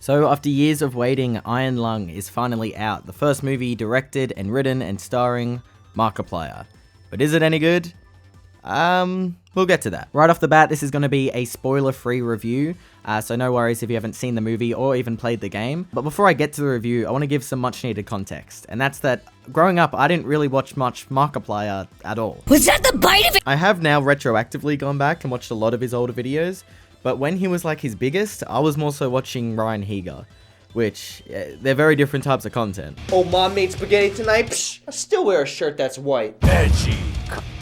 So after years of waiting, Iron Lung is finally out. The first movie directed and written and starring Markiplier. But is it any good? We'll get to that. Right off the bat, this is going to be a spoiler-free review, so no worries if you haven't seen the movie or even played the game. But before I get to the review, I want to give some much-needed context, and that's that growing up, I didn't really watch much Markiplier at all. Was that the bite of it? I have now retroactively gone back and watched a lot of his older videos, but when he was like his biggest, I was more so watching Ryan Higa, which, they're very different types of content. Oh, Mom made spaghetti tonight? Psh, I still wear a shirt that's white. Edgy.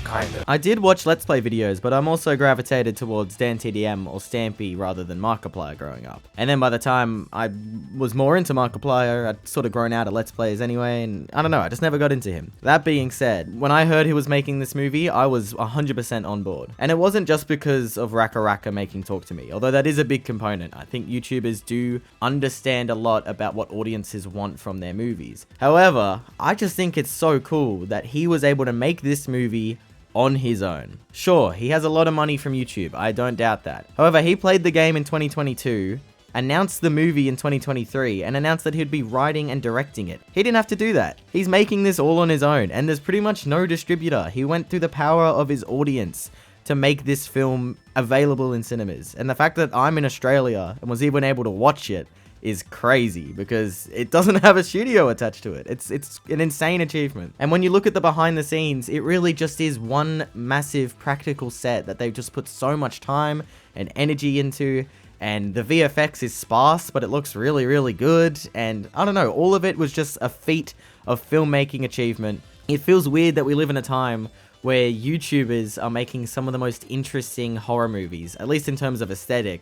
Kinda. I did watch Let's Play videos, but I'm also gravitated towards DanTDM or Stampy rather than Markiplier growing up. And then by the time I was more into Markiplier, I'd sort of grown out of Let's Plays anyway, and I don't know, I just never got into him. That being said, when I heard he was making this movie, I was 100% on board. And it wasn't just because of Raka Raka making Talk to Me, although that is a big component. I think YouTubers do understand a lot about what audiences want from their movies. However, I just think it's so cool that he was able to make this movie on his own. Sure, he has a lot of money from YouTube, I don't doubt that. However, he played the game in 2022, announced the movie in 2023, and announced that he'd be writing and directing it. He didn't have to do that. He's making this all on his own, and there's pretty much no distributor. He went through the power of his audience to make this film available in cinemas. And the fact that I'm in Australia and was even able to watch it is crazy because it doesn't have a studio attached to it. It's an insane achievement. And when you look at the behind the scenes, it really just is one massive practical set that they've just put so much time and energy into, and the VFX is sparse, but it looks really, really good. And I don't know, all of it was just a feat of filmmaking achievement. It feels weird that we live in a time where YouTubers are making some of the most interesting horror movies, at least in terms of aesthetic,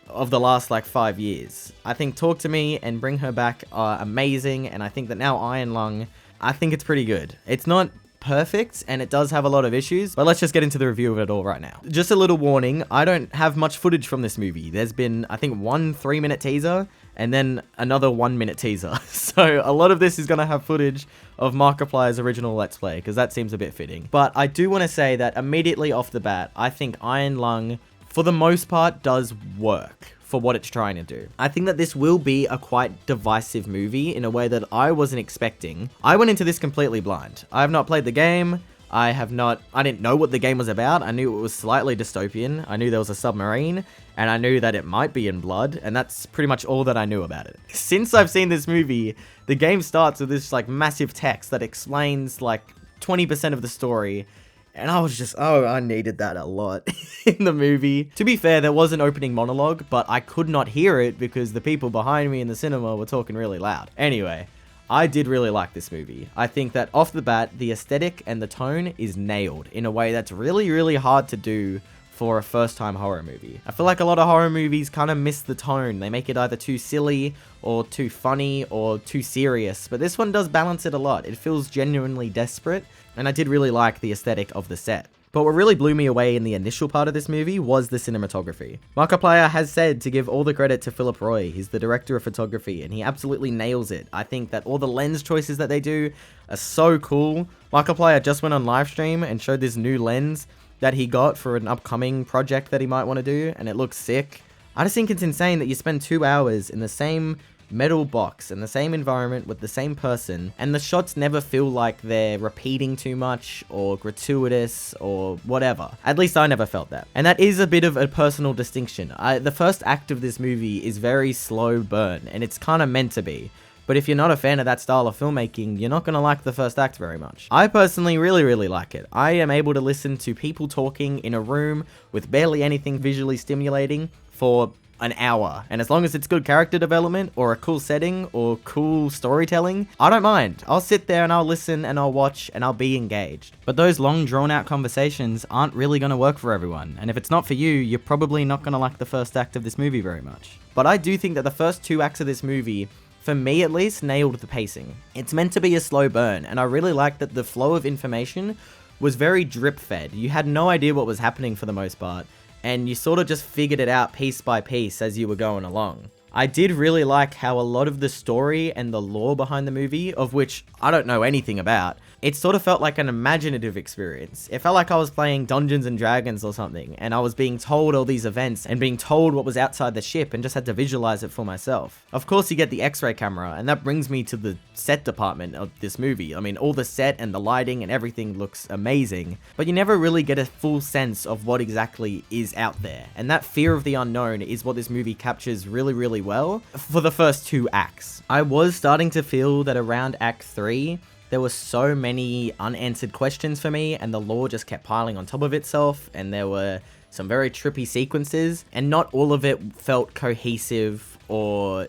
of the last like 5 years. I think Talk to Me and Bring Her Back are amazing, and I think that now Iron Lung, I think it's pretty good. It's not perfect, and it does have a lot of issues, but let's just get into the review of it all right now. Just a little warning, I don't have much footage from this movie. There's been, I think, one 3-minute teaser, and then another 1-minute teaser. So a lot of this is going to have footage of Markiplier's original Let's Play, because that seems a bit fitting. But I do want to say that immediately off the bat, I think Iron Lung, for the most part, does work for what it's trying to do. I think that this will be a quite divisive movie in a way that I wasn't expecting. I went into this completely blind. I have not played the game. I didn't know what the game was about. I knew it was slightly dystopian. I knew there was a submarine, and I knew that it might be in blood, and that's pretty much all that I knew about it. Since I've seen this movie, the game starts with this like massive text that explains like 20% of the story. And I was just, oh, I needed that a lot in the movie. To be fair, there was an opening monologue, but I could not hear it because the people behind me in the cinema were talking really loud. Anyway, I did really like this movie. I think that off the bat, the aesthetic and the tone is nailed in a way that's really, really hard to do for a first-time horror movie. I feel like a lot of horror movies kind of miss the tone. They make it either too silly or too funny or too serious, but this one does balance it a lot. It feels genuinely desperate, and I did really like the aesthetic of the set. But what really blew me away in the initial part of this movie was the cinematography. Markiplier has said to give all the credit to Philip Roy. He's the director of photography, and he absolutely nails it. I think that all the lens choices that they do are so cool. Markiplier just went on livestream and showed this new lens that he got for an upcoming project that he might want to do, and it looks sick. I just think it's insane that you spend 2 hours in the same metal box in the same environment with the same person, and the shots never feel like they're repeating too much or gratuitous or whatever. At least I never felt that. And that is a bit of a personal distinction. The first act of this movie is very slow burn, and it's kind of meant to be. But if you're not a fan of that style of filmmaking, you're not going to like the first act very much. I personally really, really like it. I am able to listen to people talking in a room with barely anything visually stimulating for an hour, and as long as it's good character development or a cool setting or cool storytelling, I don't mind. I'll sit there and I'll listen and I'll watch and I'll be engaged. But those long drawn out conversations aren't really going to work for everyone, and if it's not for you, you're probably not going to like the first act of this movie very much. But I do think that the first 2 acts of this movie, for me at least, nailed the pacing. It's meant to be a slow burn, and I really like that the flow of information was very drip fed. You had no idea what was happening for the most part, and you sort of just figured it out piece by piece as you were going along. I did really like how a lot of the story and the lore behind the movie, of which I don't know anything about, it sort of felt like an imaginative experience. It felt like I was playing Dungeons and Dragons or something, and I was being told all these events and being told what was outside the ship and just had to visualize it for myself. Of course, you get the X-ray camera, and that brings me to the set department of this movie. I mean, all the set and the lighting and everything looks amazing, but you never really get a full sense of what exactly is out there. And that fear of the unknown is what this movie captures really, really well for the first 2 acts. I was starting to feel that around Act 3, there were so many unanswered questions for me, and the lore just kept piling on top of itself, and there were some very trippy sequences, and not all of it felt cohesive or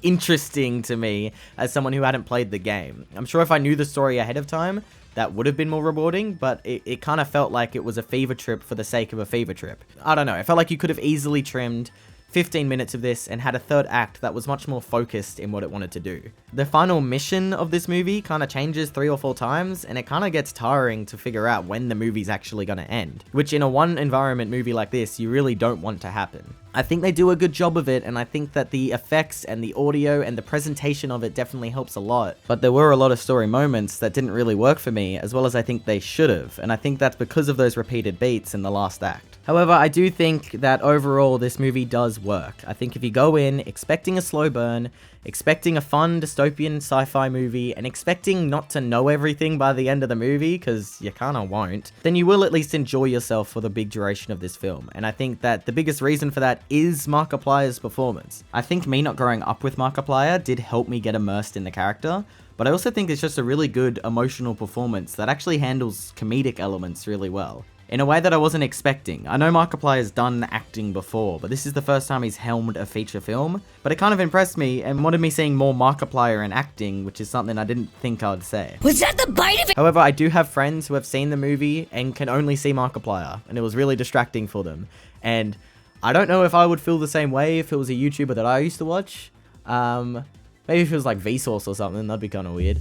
interesting to me as someone who hadn't played the game. I'm sure if I knew the story ahead of time, that would have been more rewarding, but it kind of felt like it was a fever trip for the sake of a fever trip. I don't know, it felt like you could have easily trimmed 15 minutes of this and had a third act that was much more focused in what it wanted to do. The final mission of this movie kind of changes 3 or 4 times, and it kind of gets tiring to figure out when the movie's actually going to end, which in a one environment movie like this, you really don't want to happen. I think they do a good job of it, and I think that the effects and the audio and the presentation of it definitely helps a lot, but there were a lot of story moments that didn't really work for me, as well as I think they should have, and I think that's because of those repeated beats in the last act. However, I do think that overall this movie does work. I think if you go in expecting a slow burn, expecting a fun dystopian sci-fi movie, and expecting not to know everything by the end of the movie, because you kinda won't, then you will at least enjoy yourself for the big duration of this film. And I think that the biggest reason for that is Markiplier's performance. I think me not growing up with Markiplier did help me get immersed in the character, but I also think it's just a really good emotional performance that actually handles comedic elements really well, in a way that I wasn't expecting. I know Markiplier's done acting before, but this is the first time he's helmed a feature film, but it kind of impressed me and wanted me seeing more Markiplier in acting, which is something I didn't think I'd say. Was that the bite of it? However, I do have friends who have seen the movie and can only see Markiplier, and it was really distracting for them. And I don't know if I would feel the same way if it was a YouTuber that I used to watch. Maybe if it was like Vsauce or something, that'd be kind of weird.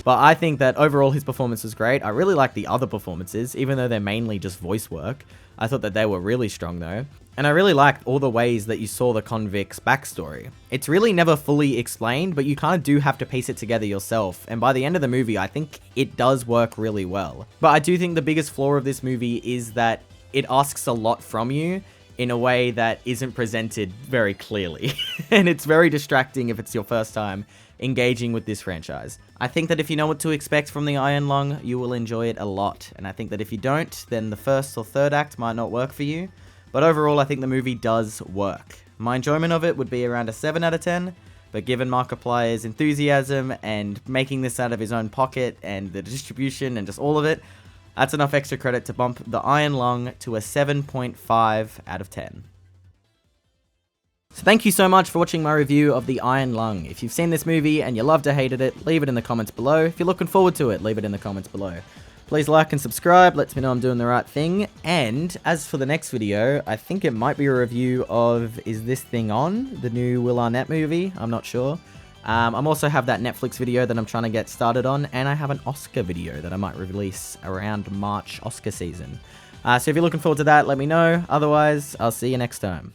But I think that overall his performance was great. I really like the other performances, even though they're mainly just voice work. I thought that they were really strong though. And I really liked all the ways that you saw the convict's backstory. It's really never fully explained, but you kind of do have to piece it together yourself. And by the end of the movie, I think it does work really well. But I do think the biggest flaw of this movie is that it asks a lot from you in a way that isn't presented very clearly. And it's very distracting if it's your first time engaging with this franchise. I think that if you know what to expect from the Iron Lung, you will enjoy it a lot. And I think that if you don't, then the first or third act might not work for you. But overall, I think the movie does work. My enjoyment of it would be around a 7 out of 10, but given Markiplier's enthusiasm and making this out of his own pocket and the distribution and just all of it, that's enough extra credit to bump the Iron Lung to a 7.5 out of 10. So thank you so much for watching my review of The Iron Lung. If you've seen this movie and you loved or hated it, leave it in the comments below. If you're looking forward to it, leave it in the comments below. Please like and subscribe, lets me know I'm doing the right thing. And as for the next video, I think it might be a review of Is This Thing On? The new Will Arnett movie, I'm not sure. I'm also have that Netflix video that I'm trying to get started on, and I have an Oscar video that I might release around March Oscar season. So if you're looking forward to that, let me know. Otherwise, I'll see you next time.